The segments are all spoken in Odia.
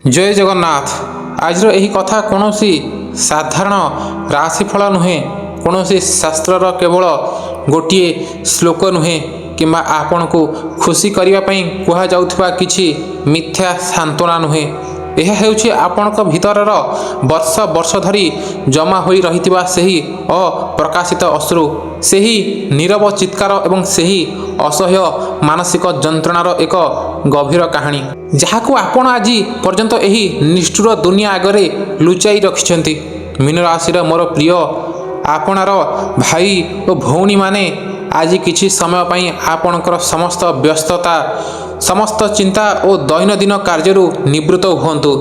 जय जगन्नाथ। आज यही कथा कौन साधारण राशिफल नुहे, कौन शास्त्रर केवल गोटे श्लोक नुहे कि आपण को खुशी करने कह जाउथबा किछि मिथ्या सांत्वना नुहे। यह हेउछि आपणक भितरर वर्ष वर्ष धरी जमा होई रहितिबा सेही अप्रकाशित अश्रु, सेही नीरव चित्कार एवं सेही असह्य मानसिक जंत्रणार एक गभीर कहानी, जहाकू आपण आज पर्यंत एही निष्ठुर दुनिया आगरे लुचाई रखिछंती। मीन राशि मोर प्रिय आपणार भाई और भौणी माने आज किछि समय पई आपणकर समस्त व्यस्तता, समस्त चिंता और दैनंदिन कार्यरू निवृत्त हुंतु।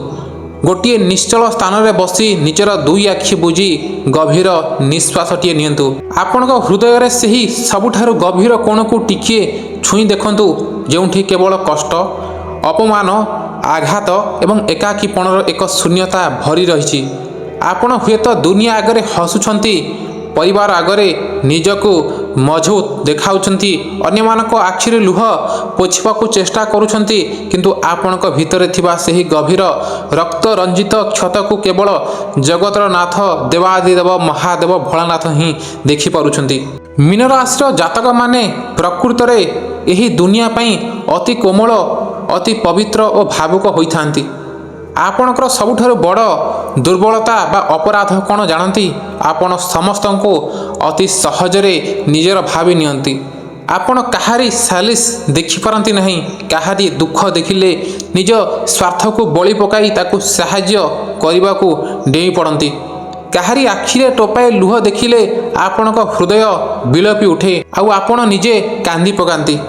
गोटे निश्चल स्थान में बसी निजर दुई आखि बुझी गभीर निश्वासटीए नियंतु। आपण हृदय में सही सबुठारु गभीर कोण को टिके छुई देखंतु, जेउठी केवल कष्ट, अपमान, आघात एवं एकाकीपणर एक शून्यता भरी रही। आपण हुएत दुनिया आगरे हसुछंती, परिवार आगरे निजको मजबूत देखाउछंती, अन्य मानक आखिरे लुह पोछिबाकू चेष्टा करुछंती, किंतु आपणक भितरे थिबा सेही गभीर रक्त रंजित क्षत को केवल जगतर नाथ देवादिदेव महादेव भोलानाथ ही देखि पारुछंती। मीन राशिर जातक माने प्रकृत रे एही दुनिया पई अति कोमल, अति पवित्र और भावुक होइथांती। आपणकर सबुठारु बड़ दुर्बलता बा अपराध कौन जानती? आपण समस्त को अति सहजरे निजर भावी नियंती। आपण काहारी सालिस देखिपारती नहीं, काहारी दुख देखिले निज स्वार्थ को बलि पकाई ताकू साहाय्य करने को डेई पड़ती। काहारी आखिरे टोपाए लुह देखिले आपणक हृदय बिलपी उठे, आउ आपण निजे कांदी पकाती।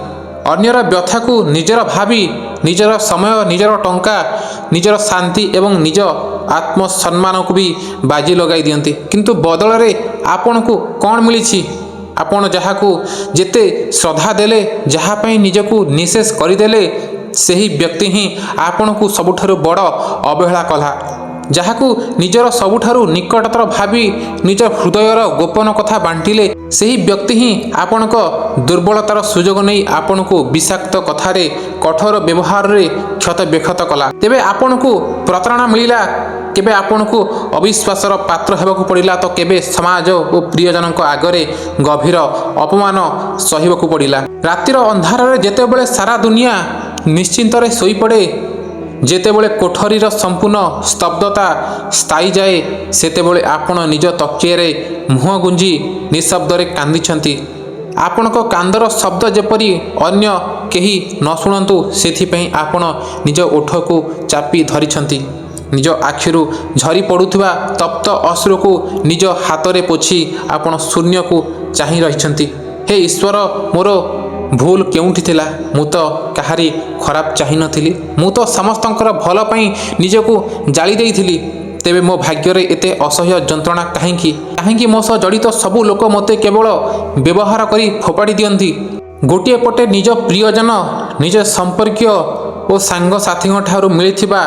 अन्यर व्यथा को निजर भावी निजर समय, निजर टंका, निजर शांति एवं निज आत्मसम्मान को भी बाजी लगाई दियंती, किंतु बदल रे आपण को कौन मिली? आपण जहाकू जेते श्रद्धा देले, जहाँ पई निजकू निशेष करदेले, सही व्यक्ति ही आपण को सबुठारु बड़ अवहेला कला। जहाकू निजर सबुठारु निकटतर भावी निज हृदयर गोपन कथा बांटिले, सही व्यक्ति ही आपणक दुर्बलतार सुजोग नहीं आपण को विषाक्त कथारे कठोर व्यवहार रे क्षत व्यक्षत कला। तेबे आपण को प्रतारणा मिलिला, केबे आपण को अविश्वासर पात्र हेबाकू पड़िला, तो केबे समाज और प्रियजनक आगरे गभीर अपमान सहिबाकू पड़िला। रातिर अंधार रे जेतेबेले सारा दुनिया निश्चिंत रे सोई पड़े, जेतेबेले कोठरीर संपूर्ण स्तब्धता स्थायी जाए, सेतेबेले आपण निज तकिए मुह गुंजी निशब्दरे कांदिछंती। आपणक कांदर शब्द जेपरी अन्य केही न शुणंतु, सेथिपई आपण निज ओठ को चापी धरिछंती। निज आखिरु झरी पड़ुथिबा तप्त अश्रु को निज हाथ में पोछि आपण शून्य को चाहि रहिछंती। हे ईश्वर, मोर भूल केउठी थिला? मु तो काहारी खराब चाहि नथिली, मु तो समस्तंकर भल पई निजको जाली देइथिली। तेबे मो भाग्य रे एते असह्य जंत्रणा काहेकि? काहेकि मो सह जड़ित सबु लोक मते केवल व्यवहार करी फोपाड़ी दियंती। गोटे पटे निज प्रियजन, निज संपर्कीय और सांग साथी ठारू मिलिथिबा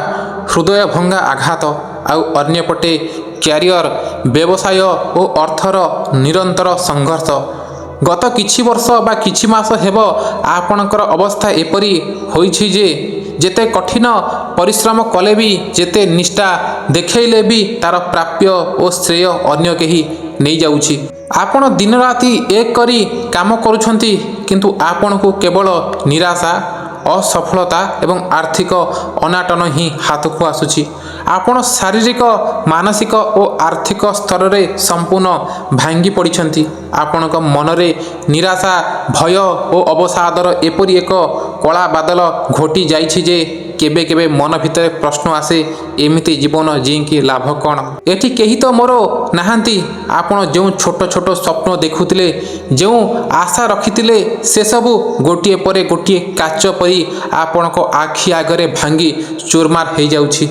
हृदय भंगा आघात, आउ अन्य पटे क्यारियर, व्यवसाय और अर्थर निरंतर संघर्ष। गत किछि वर्ष बा किछि मास हेब आपणकर अवस्था एपरी होइछि जे जेते कठिन परिश्रम कले भी, जेते निष्ठा देखैले भी तार प्राप्य और श्रेय अन्य केही नहीं जाउछि। आपण दिन राति एक करी काम करुछंती, किंतु आपण को केवल निराशा, असफलता एवं आर्थिक अनाटन ही हाथ को आसुछि। आपण शारीरिक, मानसिक और आर्थिक स्तर रे संपूर्ण भांगी पड़िछंती। आपणक मनरे निराशा, भय और अवसादर एपरी एक कला बादल घोटी जाइछि जे केबे केबे मन भितर प्रश्न आसे, एमिति जीवन जीकी लाभ कौन? एठी केही तो मोर नाहांती। आपण जो छोट छोट स्वप्न देखुतिले, जो आशा रखितिले, से सबु गोटिए परे गोटिए काच परी आपणक आखि आगरे भांगी चूरमार हो जाउछि।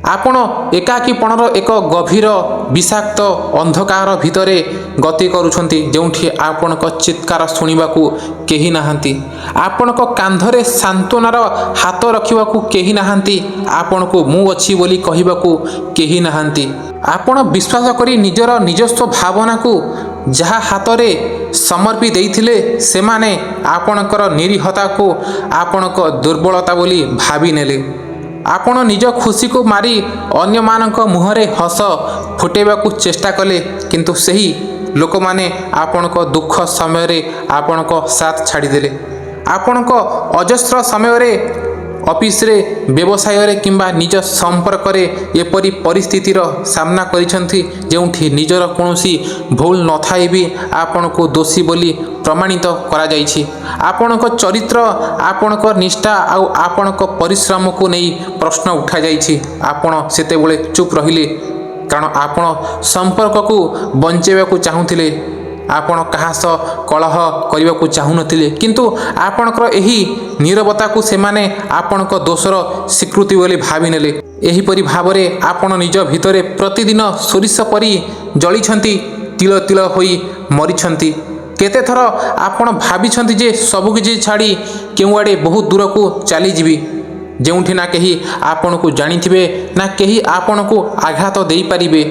आपण एकाकीपणर एक गभीर विषाक्त अंधकार भितरे गति करुछंती, जोंठी आपणक चित्कार शुणिबाकू केही नाहांती। आपणक कांधरे सांत्वनार हाथ रखिबाकू केही नाहांती। आपणकू मु अछि बोली कहिबाकू केही नाहांती। आपण विश्वास करी निजर निजस्व भावना को जहा हाथरे समर्पी देइथिले, सेमाने आपणकर निरीहता को आपणक दुर्बलता बोली भाबी नेले। ଆପଣ ନିଜ ଖୁସିକୁ ମାରି ଅନ୍ୟମାନଙ୍କ ମୁହଁରେ ହସ ଫୁଟାଇବାକୁ ଚେଷ୍ଟା କଲେ, କିନ୍ତୁ ସେହି ଲୋକମାନେ ଆପଣଙ୍କ ଦୁଃଖ ସମୟରେ ଆପଣଙ୍କ ସାଥ ଛାଡ଼ିଦେଲେ। ଆପଣଙ୍କ ଅଜସ୍ର ସମୟରେ ଅଫିସରେ, ବ୍ୟବସାୟରେ କିମ୍ବା ନିଜ ସମ୍ପର୍କରେ ଏପରି ପରିସ୍ଥିତିର ସାମ୍ନା କରିଛନ୍ତି ଯେଉଁଠି ନିଜର କୌଣସି ଭୁଲ ନଥାଇ ବି ଆପଣଙ୍କୁ ଦୋଷୀ ବୋଲି ପ୍ରମାଣିତ କରାଯାଇଛି। ଆପଣଙ୍କ ଚରିତ୍ର, ଆପଣଙ୍କ ନିଷ୍ଠା ଆଉ ଆପଣଙ୍କ ପରିଶ୍ରମକୁ ନେଇ ପ୍ରଶ୍ନ ଉଠାଯାଇଛି। ଆପଣ ସେତେବେଳେ ଚୁପ୍ ରହିଲେ, କାରଣ ଆପଣ ସମ୍ପର୍କକୁ ବଞ୍ଚାଇବାକୁ ଚାହୁଁଥିଲେ। ଆପଣ କାହା ସହ କଳହ କରିବାକୁ ଚାହୁଁନଥିଲେ, କିନ୍ତୁ ଆପଣଙ୍କର ଏହି ନୀରବତାକୁ ସେମାନେ ଆପଣଙ୍କ ଦୋଷର ସ୍ୱୀକୃତି ବୋଲି ଭାବିନେଲେ। ଏହିପରି ଭାବରେ ଆପଣ ନିଜ ଭିତରେ ପ୍ରତିଦିନ ସୋରିଷ ପରି ଜଳିଛନ୍ତି, ତିଳ ତିଳ ହୋଇ ମରିଛନ୍ତି। କେତେଥର ଆପଣ ଭାବିଛନ୍ତି ଯେ ସବୁକିଛି ଛାଡ଼ି କେଉଁଆଡ଼େ ବହୁତ ଦୂରକୁ ଚାଲିଯିବି, ଯେଉଁଠି ନା କେହି ଆପଣଙ୍କୁ ଜାଣିଥିବେ, ନା କେହି ଆପଣଙ୍କୁ ଆଘାତ ଦେଇପାରିବେ।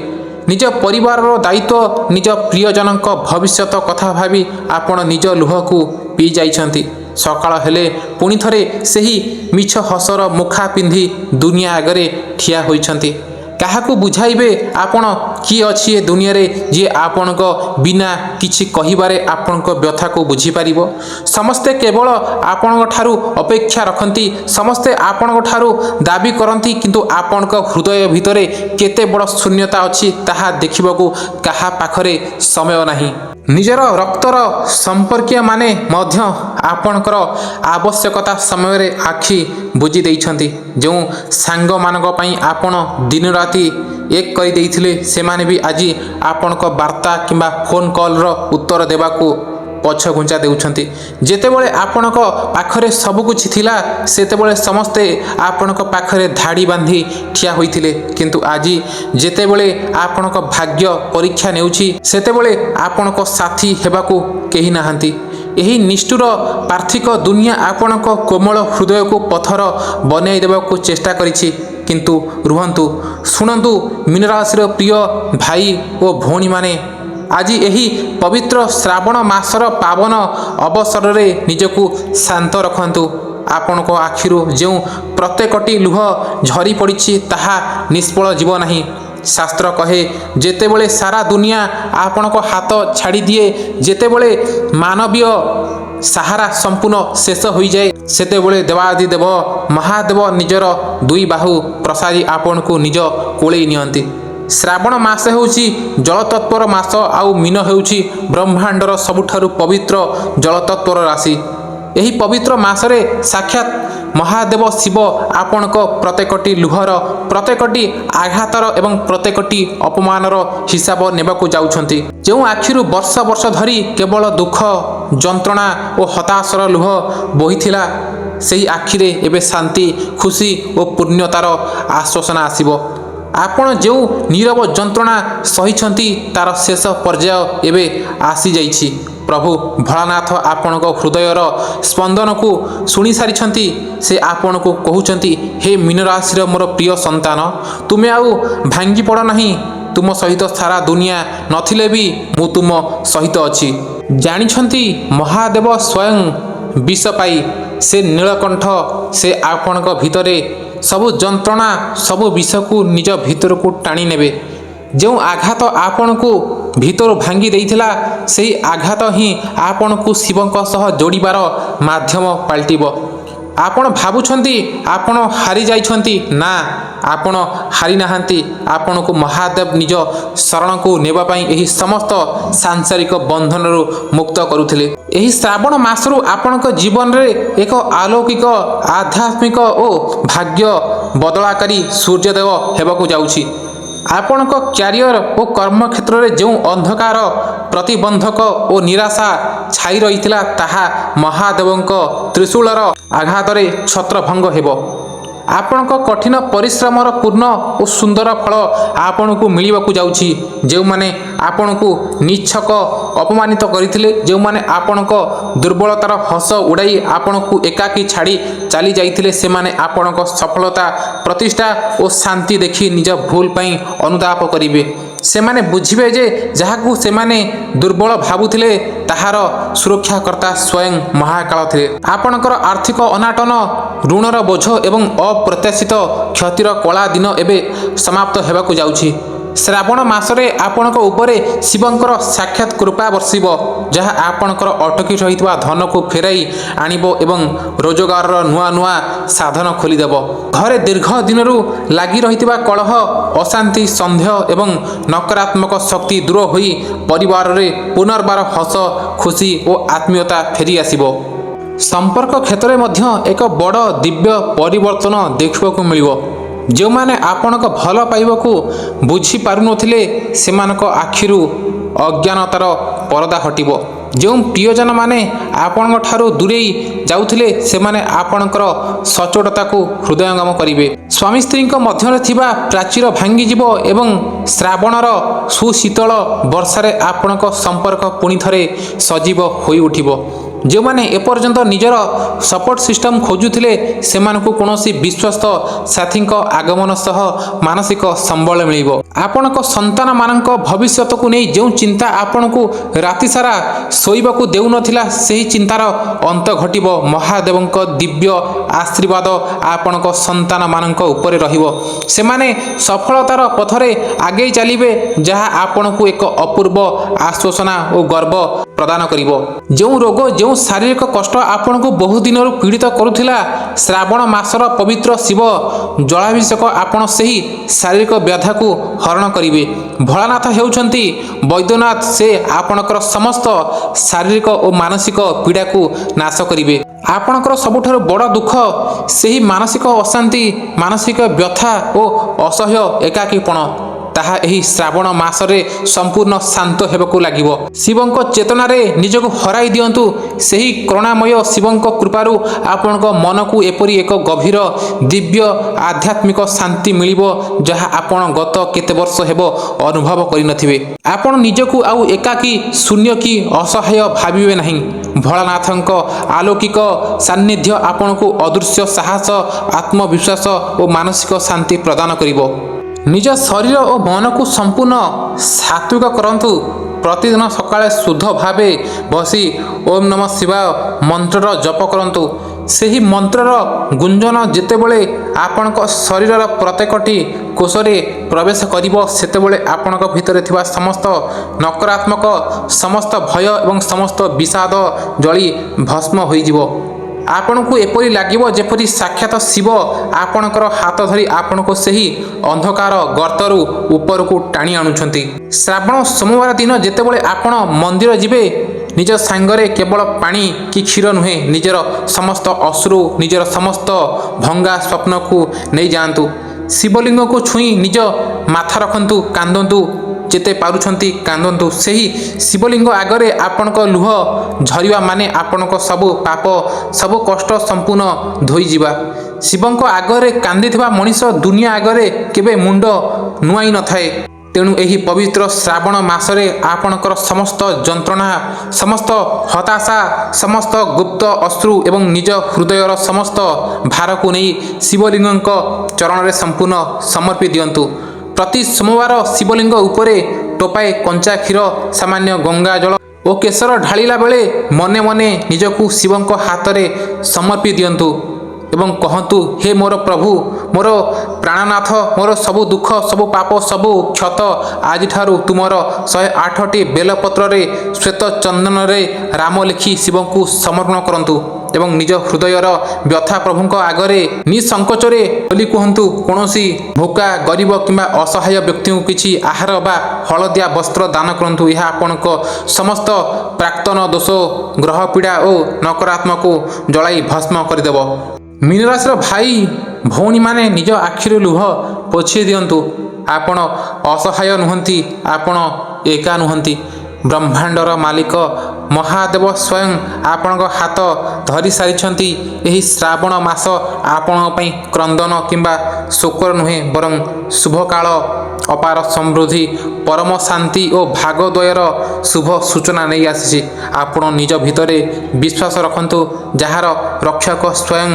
ନିଜ ପରିବାରର ଦାୟିତ୍ୱ, ନିଜ ପ୍ରିୟଜନଙ୍କ ଭବିଷ୍ୟତ କଥା ଭାବି ଆପଣ ନିଜ ଲୁହକୁ ପିଇ ଯାଇଛନ୍ତି। ସକାଳ ହେଲେ ପୁଣି ଥରେ ସେହି ମିଛ ହସର ମୁଖା ପିନ୍ଧି ଦୁନିଆ ଆଗରେ ଠିଆ ହୋଇଛନ୍ତି। କାହାକୁ ବୁଝାଇବେ ଆପଣ କିଏ ଅଛି ଏ ଦୁନିଆରେ ଯିଏ ଆପଣଙ୍କ ବିନା କିଛି କହିବାରେ ଆପଣଙ୍କ ବ୍ୟଥାକୁ ବୁଝିପାରିବ? ସମସ୍ତେ କେବଳ ଆପଣଙ୍କ ଠାରୁ ଅପେକ୍ଷା ରଖନ୍ତି, ସମସ୍ତେ ଆପଣଙ୍କ ଠାରୁ ଦାବି କରନ୍ତି, କିନ୍ତୁ ଆପଣଙ୍କ ହୃଦୟ ଭିତରେ କେତେ ବଡ଼ ଶୂନ୍ୟତା ଅଛି ତାହା ଦେଖିବାକୁ କାହା ପାଖରେ ସମୟ ନାହିଁ। ନିଜର ରକ୍ତର ସମ୍ପର୍କୀୟମାନେ ମଧ୍ୟ ଆପଣଙ୍କର ଆବଶ୍ୟକତା ସମୟରେ ଆଖି ବୁଜି ଦେଇଛନ୍ତି। ଯେଉଁ ସାଙ୍ଗମାନଙ୍କ ପାଇଁ ଆପଣ ଦିନରାତି ଏକ କରିଦେଇଥିଲେ, ସେମାନେ ବି ଆଜି ଆପଣଙ୍କ ବାର୍ତ୍ତା କିମ୍ବା ଫୋନ୍ କଲ୍ର ଉତ୍ତର ଦେବାକୁ ପଛଘୁଞ୍ଚା ଦେଉଛନ୍ତି। ଯେତେବେଳେ ଆପଣଙ୍କ ପାଖରେ ସବୁକିଛି ଥିଲା, ସେତେବେଳେ ସମସ୍ତେ ଆପଣଙ୍କ ପାଖରେ ଧାଡ଼ି ବାନ୍ଧି ଠିଆ ହୋଇଥିଲେ, କିନ୍ତୁ ଆଜି ଯେତେବେଳେ ଆପଣଙ୍କ ଭାଗ୍ୟ ପରୀକ୍ଷା ନେଉଛି, ସେତେବେଳେ ଆପଣଙ୍କ ସାଥୀ ହେବାକୁ କେହି ନାହାନ୍ତି। ଏହି ନିଷ୍ଠୁର ପାର୍ଥିକ ଦୁନିଆ ଆପଣଙ୍କ କୋମଳ ହୃଦୟକୁ ପଥର ବନାଇ ଦେବାକୁ ଚେଷ୍ଟା କରିଛି। କିନ୍ତୁ ରୁହନ୍ତୁ, ଶୁଣନ୍ତୁ ମୀନରାଶିର ପ୍ରିୟ ଭାଇ ଓ ଭଉଣୀମାନେ, ଆଜି ଏହି ପବିତ୍ର ଶ୍ରାବଣ ମାସର ପାବନ ଅବସରରେ ନିଜକୁ ଶାନ୍ତ ରଖନ୍ତୁ। ଆପଣଙ୍କ ଆଖିରୁ ଯେଉଁ ପ୍ରତ୍ୟେକଟି ଲୁହ ଝରି ପଡ଼ିଛି ତାହା ନିଷ୍ଫଳ ଯିବ ନାହିଁ। ଶାସ୍ତ୍ର କହେ, ଯେତେବେଳେ ସାରା ଦୁନିଆ ଆପଣଙ୍କ ହାତ ଛାଡ଼ିଦିଏ, ଯେତେବେଳେ ମାନବୀୟ ସାହାରା ସମ୍ପୂର୍ଣ୍ଣ ଶେଷ ହୋଇଯାଏ, ସେତେବେଳେ ଦେବାଦିଦେବ ମହାଦେବ ନିଜର ଦୁଇ ବାହୁ ପ୍ରସାରି ଆପଣଙ୍କୁ ନିଜ କୋଳେଇ ନିଅନ୍ତି। ଶ୍ରାବଣ ମାସ ହେଉଛି ଜଳତତ୍ତ୍ୱର ମାସ, ଆଉ ମୀନ ହେଉଛି ବ୍ରହ୍ମାଣ୍ଡର ସବୁଠାରୁ ପବିତ୍ର ଜଳତତ୍ତ୍ୱର ରାଶି। ଏହି ପବିତ୍ର ମାସରେ ସାକ୍ଷାତ ମହାଦେବ ଶିବ ଆପଣଙ୍କ ପ୍ରତ୍ୟେକଟି ଲୁହର, ପ୍ରତ୍ୟେକଟି ଆଘାତର ଏବଂ ପ୍ରତ୍ୟେକଟି ଅପମାନର ହିସାବ ନେବାକୁ ଯାଉଛନ୍ତି। ଯେଉଁ ଆଖିରୁ ବର୍ଷ ବର୍ଷ ଧରି କେବଳ ଦୁଃଖ, ଯନ୍ତ୍ରଣା ଓ ହତାଶର ଲୁହ ବୋହିଥିଲା, ସେହି ଆଖିରେ ଏବେ ଶାନ୍ତି, ଖୁସି ଓ ପୂର୍ଣ୍ଣତାର ଆଶ୍ୱାସନା ଆସିବ। ଆପଣ ଯେଉଁ ନୀରବ ଯନ୍ତ୍ରଣା ସହିଛନ୍ତି, ତାର ଶେଷ ପର୍ଯ୍ୟାୟ ଏବେ ଆସିଯାଇଛି। ପ୍ରଭୁ ଭୋଳାନାଥ ଆପଣଙ୍କ ହୃଦୟର ସ୍ପନ୍ଦନକୁ ଶୁଣିସାରିଛନ୍ତି। ସେ ଆପଣଙ୍କୁ କହୁଛନ୍ତି, ହେ ମୀନରାଶିର ମୋର ପ୍ରିୟ ସନ୍ତାନ, ତୁମେ ଆଉ ଭାଙ୍ଗି ପଡ଼ ନାହିଁ। ତୁମ ସହିତ ସାରା ଦୁନିଆ ନଥିଲେ ବି ମୁଁ ତୁମ ସହିତ ଅଛି। ଜାଣିଛନ୍ତି, ମହାଦେବ ସ୍ୱୟଂ ବିଷ ପାଇ, ସେ ନୀଳକଣ୍ଠ, ସେ ଆପଣଙ୍କ ଭିତରେ ସବୁ ଯନ୍ତ୍ରଣା, ସବୁ ବିଷକୁ ନିଜ ଭିତରକୁ ଟାଣି ନେବେ। ଯେଉଁ ଆଘାତ ଆପଣଙ୍କୁ ଭିତରୁ ଭାଙ୍ଗି ଦେଇଥିଲା, ସେହି ଆଘାତ ହିଁ ଆପଣଙ୍କୁ ଶିବଙ୍କ ସହ ଯୋଡ଼ିବାର ମାଧ୍ୟମ ପାଲଟିବ। ଆପଣ ଭାବୁଛନ୍ତି ଆପଣ ହାରିଯାଇଛନ୍ତି, ନା, ଆପଣ ହାରିନାହାନ୍ତି। ଆପଣଙ୍କୁ ମହାଦେବ ନିଜ ଶରଣକୁ ନେବା ପାଇଁ ଏହି ସମସ୍ତ ସାଂସାରିକ ବନ୍ଧନରୁ ମୁକ୍ତ କରୁଥିଲେ। ଏହି ଶ୍ରାବଣ ମାସରୁ ଆପଣଙ୍କ ଜୀବନରେ ଏକ ଆଲୌକିକ, ଆଧ୍ୟାତ୍ମିକ ଓ ଭାଗ୍ୟ ବଦଳାକାରୀ ସୂର୍ଯ୍ୟୋଦୟ ହେବାକୁ ଯାଉଛି। ଆପଣଙ୍କ କ୍ୟାରିୟର ଓ କର୍ମକ୍ଷେତ୍ରରେ ଯେଉଁ ଅନ୍ଧକାର, ପ୍ରତିବନ୍ଧକ ଓ ନିରାଶା ଛାଇ ରହିଥିଲା, ତାହା ମହାଦେବଙ୍କ ତ୍ରିଶୂଳର ଆଘାତରେ ଛତ୍ରଭଙ୍ଗ ହେବ। ଆପଣଙ୍କ କଠିନ ପରିଶ୍ରମର ପୂର୍ଣ୍ଣ ଓ ସୁନ୍ଦର ଫଳ ଆପଣଙ୍କୁ ମିଳିବାକୁ ଯାଉଛି। ଯେଉଁମାନେ ଆପଣଙ୍କୁ ନିଚ୍ଛକ ଅପମାନିତ କରିଥିଲେ, ଯେଉଁମାନେ ଆପଣଙ୍କ ଦୁର୍ବଳତାର ହସ ଉଡ଼ାଇ ଆପଣଙ୍କୁ ଏକାକୀ ଛାଡ଼ି ଚାଲି ଯାଇଥିଲେ, ସେମାନେ ଆପଣଙ୍କ ସଫଳତା, ପ୍ରତିଷ୍ଠା ଓ ଶାନ୍ତି ଦେଖି ନିଜ ଭୁଲ ପାଇଁ ଅନୁତାପ କରିବେ। ସେମାନେ ବୁଝିବେ ଯେ ଯାହାକୁ ସେମାନେ ଦୁର୍ବଳ ଭାବୁଥିଲେ ତାହାର ସୁରକ୍ଷାକର୍ତ୍ତା ସ୍ୱୟଂ ମହାକାଳ ଥିଲେ। ଆପଣଙ୍କର ଆର୍ଥିକ ଅନାଟନ, ଋଣର ବୋଝ ଏବଂ ଅପ୍ରତ୍ୟାଶିତ କ୍ଷତିର କଳା ଦିନ ଏବେ ସମାପ୍ତ ହେବାକୁ ଯାଉଛି। ଶ୍ରାବଣ ମାସରେ ଆପଣଙ୍କ ଉପରେ ଶିବଙ୍କର ସାକ୍ଷାତ କୃପା ବର୍ଷିବ, ଯାହା ଆପଣଙ୍କର ଅଟକି ରହିଥିବା ଧନକୁ ଫେରାଇ ଆଣିବ ଏବଂ ରୋଜଗାରର ନୂଆ ନୂଆ ସାଧନ ଖୋଲିଦେବ। ଘରେ ଦୀର୍ଘ ଦିନରୁ ଲାଗି ରହିଥିବା କଳହ, ଅଶାନ୍ତି, ସନ୍ଦେହ ଏବଂ ନକାରାତ୍ମକ ଶକ୍ତି ଦୂର ହୋଇ ପରିବାରରେ ପୁନର୍ବାର ହସ, ଖୁସି ଓ ଆତ୍ମୀୟତା ଫେରି ଆସିବ। ସମ୍ପର୍କ କ୍ଷେତ୍ରରେ ମଧ୍ୟ ଏକ ବଡ଼ ଦିବ୍ୟ ପରିବର୍ତ୍ତନ ଦେଖିବାକୁ ମିଳିବ। ଯେଉଁମାନେ ଆପଣଙ୍କ ଭଲ ପାଇବାକୁ ବୁଝିପାରୁନଥିଲେ ସେମାନଙ୍କ ଆଖିରୁ ଅଜ୍ଞାନତାର ପରଦା ହଟିବ। ଯେଉଁ ପ୍ରିୟଜନମାନେ ଆପଣଙ୍କ ଠାରୁ ଦୂରେଇ ଯାଉଥିଲେ ସେମାନେ ଆପଣଙ୍କର ସଚ୍ଚୋଟତାକୁ ହୃଦୟଙ୍ଗମ କରିବେ। ସ୍ୱାମୀ ସ୍ତ୍ରୀଙ୍କ ମଧ୍ୟରେ ଥିବା ପ୍ରାଚୀର ଭାଙ୍ଗିଯିବ ଏବଂ ଶ୍ରାବଣର ସୁଶୀତଳ ବର୍ଷାରେ ଆପଣଙ୍କ ସମ୍ପର୍କ ପୁଣି ଥରେ ସଜୀବ ହୋଇଉଠିବ। ଯେଉଁମାନେ ଏପର୍ଯ୍ୟନ୍ତ ନିଜର ସପୋର୍ଟ ସିଷ୍ଟମ ଖୋଜୁଥିଲେ ସେମାନଙ୍କୁ କୌଣସି ବିଶ୍ୱସ୍ତ ସାଥୀଙ୍କ ଆଗମନ ସହ ମାନସିକ ସମ୍ବଳ ମିଳିବ। ଆପଣଙ୍କ ସନ୍ତାନମାନଙ୍କ ଭବିଷ୍ୟତକୁ ନେଇ ଯେଉଁ ଚିନ୍ତା ଆପଣଙ୍କୁ ରାତିସାରା ଶୋଇବାକୁ ଦେଉନଥିଲା ସେହି ଚିନ୍ତାର ଅନ୍ତ ଘଟିବ। ମହାଦେବଙ୍କ ଦିବ୍ୟ ଆଶୀର୍ବାଦ ଆପଣଙ୍କ ସନ୍ତାନମାନଙ୍କ ଉପରେ ରହିବ। ସେମାନେ ସଫଳତାର ପଥରେ ଆଗେଇ ଚାଲିବେ, ଯାହା ଆପଣଙ୍କୁ ଏକ ଅପୂର୍ବ ଆଶ୍ୱାସନା ଓ ଗର୍ବ ପ୍ରଦାନ କରିବ। ଯେଉଁ ରୋଗ, ଯେଉଁ ଶାରୀରିକ କଷ୍ଟ ଆପଣଙ୍କୁ ବହୁ ଦିନରୁ ପୀଡ଼ିତ କରୁଥିଲା, ଶ୍ରାବଣ ମାସର ପବିତ୍ର ଶିବ ଜଳାଭିଷେକ ଆପଣ ସେହି ଶାରୀରିକ ବ୍ୟାଧାକୁ ହରଣ କରିବେ। ଭୋଳାନାଥ ହେଉଛନ୍ତି ବୈଦ୍ୟନାଥ, ସେ ଆପଣଙ୍କର ସମସ୍ତ ଶାରୀରିକ ଓ ମାନସିକ ପୀଡ଼ାକୁ ନାଶ କରିବେ। ଆପଣଙ୍କର ସବୁଠାରୁ ବଡ଼ ଦୁଃଖ ସେହି ମାନସିକ ଅଶାନ୍ତି, ମାନସିକ ବ୍ୟଥା ଓ ଅସହ୍ୟ ଏକାକୀପଣ, ତାହା ଏହି ଶ୍ରାବଣ ମାସରେ ସମ୍ପୂର୍ଣ୍ଣ ଶାନ୍ତ ହେବାକୁ ଲାଗିବ। ଶିବଙ୍କ ଚେତନାରେ ନିଜକୁ ହରାଇ ଦିଅନ୍ତୁ। ସେହି କରୁଣାମୟ ଶିବଙ୍କ କୃପାରୁ ଆପଣଙ୍କ ମନକୁ ଏପରି ଏକ ଗଭୀର ଦିବ୍ୟ ଆଧ୍ୟାତ୍ମିକ ଶାନ୍ତି ମିଳିବ, ଯାହା ଆପଣ ଗତ କେତେ ବର୍ଷ ହେବ ଅନୁଭବ କରିନଥିବେ। ଆପଣ ନିଜକୁ ଆଉ ଏକାକୀ, ଶୂନ୍ୟ କି ଅସହାୟ ଭାବିବେ ନାହିଁ। ଭୋଳାନାଥଙ୍କ ଆଲୌକିକ ସାନ୍ନିଧ୍ୟ ଆପଣଙ୍କୁ ଅଦୃଶ୍ୟ ସାହସ, ଆତ୍ମବିଶ୍ୱାସ ଓ ମାନସିକ ଶାନ୍ତି ପ୍ରଦାନ କରିବ। ନିଜ ଶରୀର ଓ ମନକୁ ସମ୍ପୂର୍ଣ୍ଣ ସାତ୍ୱିକ କରନ୍ତୁ। ପ୍ରତିଦିନ ସକାଳେ ଶୁଦ୍ଧ ଭାବେ ବସି ଓମ୍ ନମଃ ଶିବାୟ ମନ୍ତ୍ରର ଜପ କରନ୍ତୁ। ସେହି ମନ୍ତ୍ରର ଗୁଞ୍ଜନ ଯେତେବେଳେ ଆପଣଙ୍କ ଶରୀରର ପ୍ରତ୍ୟେକଟି କୋଷରେ ପ୍ରବେଶ କରିବ, ସେତେବେଳେ ଆପଣଙ୍କ ଭିତରେ ଥିବା ସମସ୍ତ ନକାରାତ୍ମକ, ସମସ୍ତ ଭୟ ଏବଂ ସମସ୍ତ ବିଷାଦ ଜଳି ଭସ୍ମ ହୋଇଯିବ। ଆପଣଙ୍କୁ ଏପରି ଲାଗିବ ଯେପରି ସାକ୍ଷାତ ଶିବ ଆପଣଙ୍କର ହାତ ଧରି ଆପଣଙ୍କୁ ସେହି ଅନ୍ଧକାର ଗର୍ତ୍ତରୁ ଉପରକୁ ଟାଣି ଆଣୁଛନ୍ତି। ଶ୍ରାବଣ ସୋମବାର ଦିନ ଯେତେବେଳେ ଆପଣ ମନ୍ଦିର ଯିବେ, ନିଜ ସାଙ୍ଗରେ କେବଳ ପାଣି କି କ୍ଷୀର ନୁହେଁ, ନିଜର ସମସ୍ତ ଅଶ୍ରୁ, ନିଜର ସମସ୍ତ ଭଙ୍ଗା ସ୍ୱପ୍ନକୁ ନେଇଯାଆନ୍ତୁ। ଶିବଲିଙ୍ଗକୁ ଛୁଇଁ ନିଜ ମାଥା ରଖନ୍ତୁ, କାନ୍ଦନ୍ତୁ, ଯେତେ ପାରୁଛନ୍ତି କାନ୍ଦନ୍ତୁ। ସେହି ଶିବଲିଙ୍ଗ ଆଗରେ ଆପଣଙ୍କ ଲୁହ ଝରିବା ମାନେ ଆପଣଙ୍କ ସବୁ ପାପ, ସବୁ କଷ୍ଟ ସମ୍ପୂର୍ଣ୍ଣ ଧୋଇଯିବା। ଶିବଙ୍କ ଆଗରେ କାନ୍ଦିଥିବା ମଣିଷ ଦୁନିଆ ଆଗରେ କେବେ ମୁଣ୍ଡ ନୁଆଇ ନଥାଏ। ତେଣୁ ଏହି ପବିତ୍ର ଶ୍ରାବଣ ମାସରେ ଆପଣଙ୍କର ସମସ୍ତ ଯନ୍ତ୍ରଣା, ସମସ୍ତ ହତାଶା, ସମସ୍ତ ଗୁପ୍ତ ଅଶ୍ରୁ ଏବଂ ନିଜ ହୃଦୟର ସମସ୍ତ ଭାରକୁ ନେଇ ଶିବଲିଙ୍ଗଙ୍କ ଚରଣରେ ସମ୍ପୂର୍ଣ୍ଣ ସମର୍ପି ଦିଅନ୍ତୁ। ପ୍ରତି ସୋମବାର ଶିବଲିଙ୍ଗ ଉପରେ ଟୋପାଏ କଞ୍ଚା କ୍ଷୀର, ସାମାନ୍ୟ ଗଙ୍ଗା ଜଳ ଓ କେଶର ଢାଳିଲା ବେଳେ ମନେ ମନେ ନିଜକୁ ଶିବଙ୍କ ହାତରେ ସମର୍ପି ଦିଅନ୍ତୁ ଏବଂ କହନ୍ତୁ, ହେ ମୋର ପ୍ରଭୁ, ମୋର ପ୍ରାଣନାଥ, ମୋର ସବୁ ଦୁଃଖ, ସବୁ ପାପ, ସବୁ କ୍ଷତ ଆଜିଠାରୁ ତୁମର 108ଟି ବେଲପତ୍ରରେ ଶ୍ୱେତ ଚନ୍ଦନରେ ରାମ ଲେଖି ଶିବଙ୍କୁ ସମର୍ପଣ କରନ୍ତୁ ଏବଂ ନିଜ ହୃଦୟର ବ୍ୟଥା ପ୍ରଭୁଙ୍କ ଆଗରେ ନିଃସଙ୍କୋଚରେ ବୋଲି କୁହନ୍ତୁ। କୌଣସି ଭୋକା, ଗରିବ କିମ୍ବା ଅସହାୟ ବ୍ୟକ୍ତିଙ୍କୁ କିଛି ଆହାର ବା ହଳଦିଆ ବସ୍ତ୍ର ଦାନ କରନ୍ତୁ। ଏହା ଆପଣଙ୍କ ସମସ୍ତ ପ୍ରାକ୍ତନ ଦୋଷ, ଗ୍ରହ ପୀଡ଼ା ଓ ନକାରାତ୍ମକକୁ ଜଳାଇ ଭସ୍ମ କରିଦେବ। ମୀନ ରାଶିର ଭାଇ ଭଉଣୀମାନେ ନିଜ ଆଖିରୁ ଲୁହ ପୋଛି ଦିଅନ୍ତୁ। ଆପଣ ଅସହାୟ ନୁହନ୍ତି, ଆପଣ ଏକା ନୁହନ୍ତି। ବ୍ରହ୍ମାଣ୍ଡର ମାଲିକ ମହାଦେବ ସ୍ୱୟଂ ଆପଣଙ୍କ ହାତ ଧରି ସାରିଛନ୍ତି। ଏହି ଶ୍ରାବଣ ମାସ ଆପଣଙ୍କ ପାଇଁ କ୍ରନ୍ଦନ କିମ୍ବା ଶୋକର ନୁହେଁ, ବରଂ ଶୁଭକାଳ, ଅପାର ସମୃଦ୍ଧି, ପରମ ଶାନ୍ତି ଓ ଭାଗୋଦୟର ଶୁଭ ସୂଚନା ନେଇ ଆସିଛି। ଆପଣ ନିଜ ଭିତରେ ବିଶ୍ୱାସ ରଖନ୍ତୁ, ଯାହାର ରକ୍ଷକ ସ୍ୱୟଂ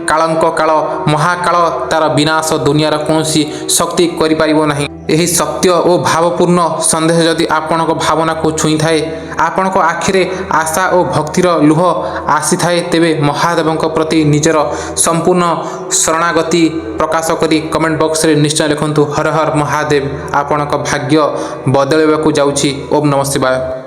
କାଳଙ୍କ କାଳ, ମହାକାଳ, ତାର ବିନାଶ ଦୁନିଆର କୌଣସି ଶକ୍ତି କରିପାରିବ ନାହିଁ। ଏହି ସତ୍ୟ ଓ ଭାବପୂର୍ଣ୍ଣ ସନ୍ଦେଶ ଯଦି ଆପଣଙ୍କ ଭାବନାକୁ ଛୁଇଁଥାଏ, ଆପଣଙ୍କ ଆଖିରେ ଆଶା ଓ ଭକ୍ତିର ଲୁହ ଆସିଥାଏ, ତେବେ ମହାଦେବଙ୍କ ପ୍ରତି ନିଜର ସମ୍ପୂର୍ଣ୍ଣ ଶରଣାଗତି ପ୍ରକାଶ କରି କମେଣ୍ଟ ବକ୍ସରେ ନିଶ୍ଚୟ ଲେଖନ୍ତୁ ହର ହର ମହାଦେବ। ଆପଣଙ୍କ ଭାଗ୍ୟ ବଦଳାଇବାକୁ ଯାଉଛି। ଓମ୍ ନମଃ ଶିବାୟ।